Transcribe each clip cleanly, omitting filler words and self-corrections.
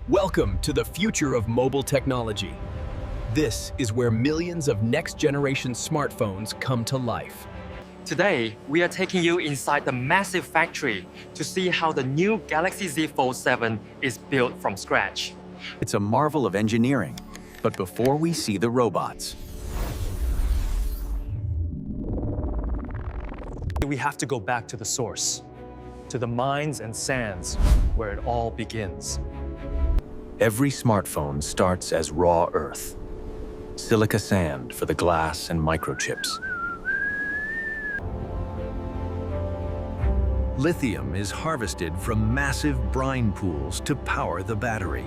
Welcome to the future of mobile technology. This is where millions of next-generation smartphones come to life. Today, we are taking you inside the massive factory to see how the new Galaxy Z Fold7 is built from scratch. It's a marvel of engineering. But before we see the robots, We have to go back to the source, to the mines and sands where it all begins. every smartphone starts as raw earth, silica sand for the glass and microchips. Lithium is harvested from massive brine pools to power the battery.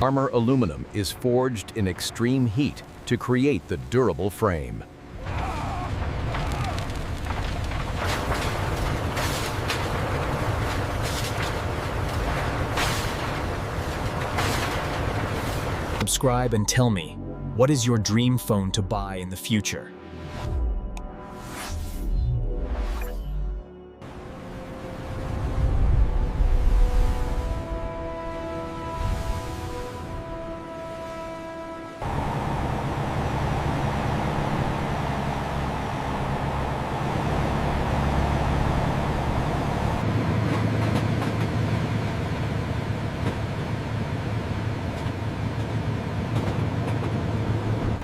Armor aluminum is forged in extreme heat to create the durable frame. Subscribe and tell me, what is your dream phone to buy in the future?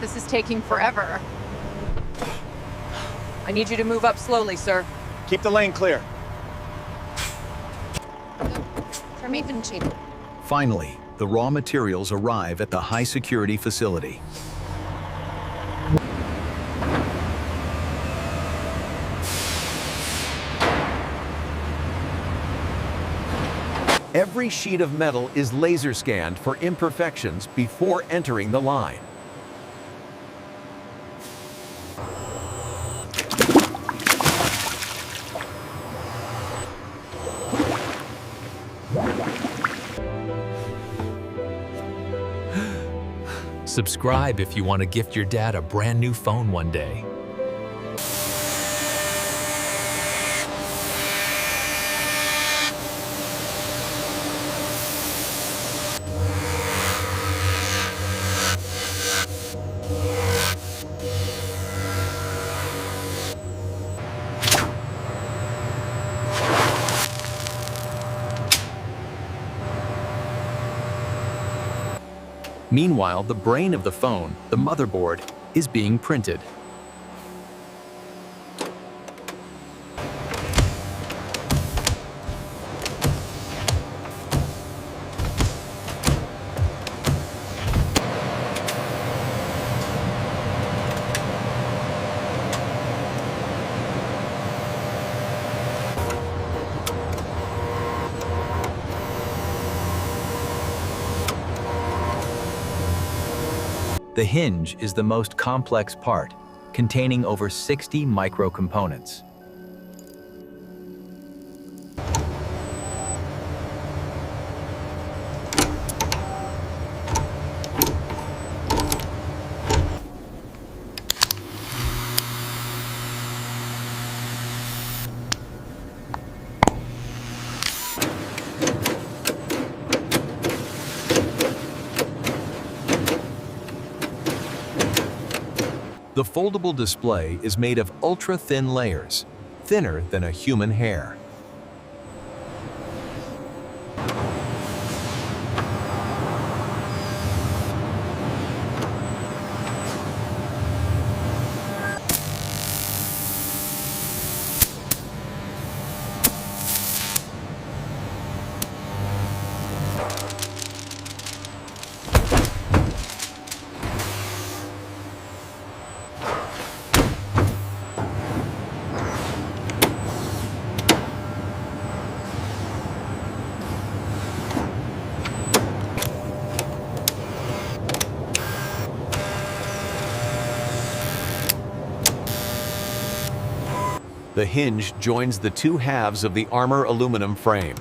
This is taking forever. I need you to move up slowly, sir. Keep the lane clear. From even cheap. Finally, the raw materials arrive at the high-security facility. Every sheet of metal is laser scanned for imperfections before entering the line. Subscribe if you want to gift your dad a brand new phone one day. Meanwhile, the brain of the phone, the motherboard, is being printed. The hinge is the most complex part, containing over 60 micro-components. The foldable display is made of ultra-thin layers, thinner than a human hair. The hinge joins the two halves of the armor aluminum frame.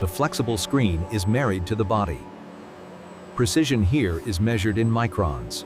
The flexible screen is married to the body. Precision here is measured in microns.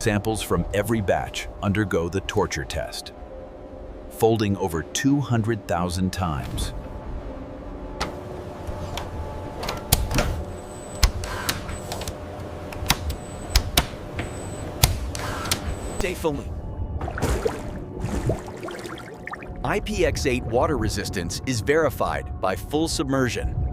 Samples from every batch undergo the torture test, folding over 200,000 times. Stay filming. IPX8 water resistance is verified by full submersion.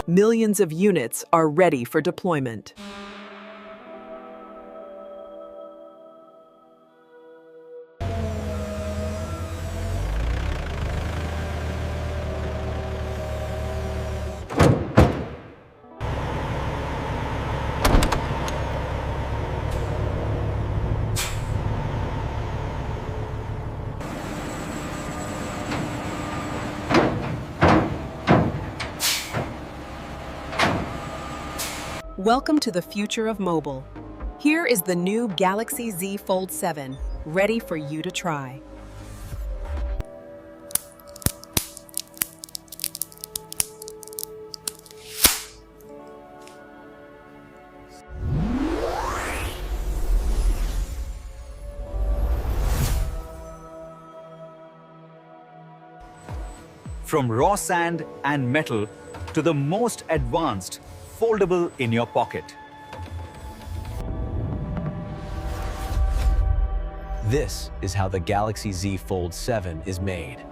Millions of units are ready for deployment. Welcome to the future of mobile. Here is the new Galaxy Z Fold7, ready for you to try. From raw sand and metal to the most advanced foldable in your pocket. This is how the Galaxy Z Fold7 is made.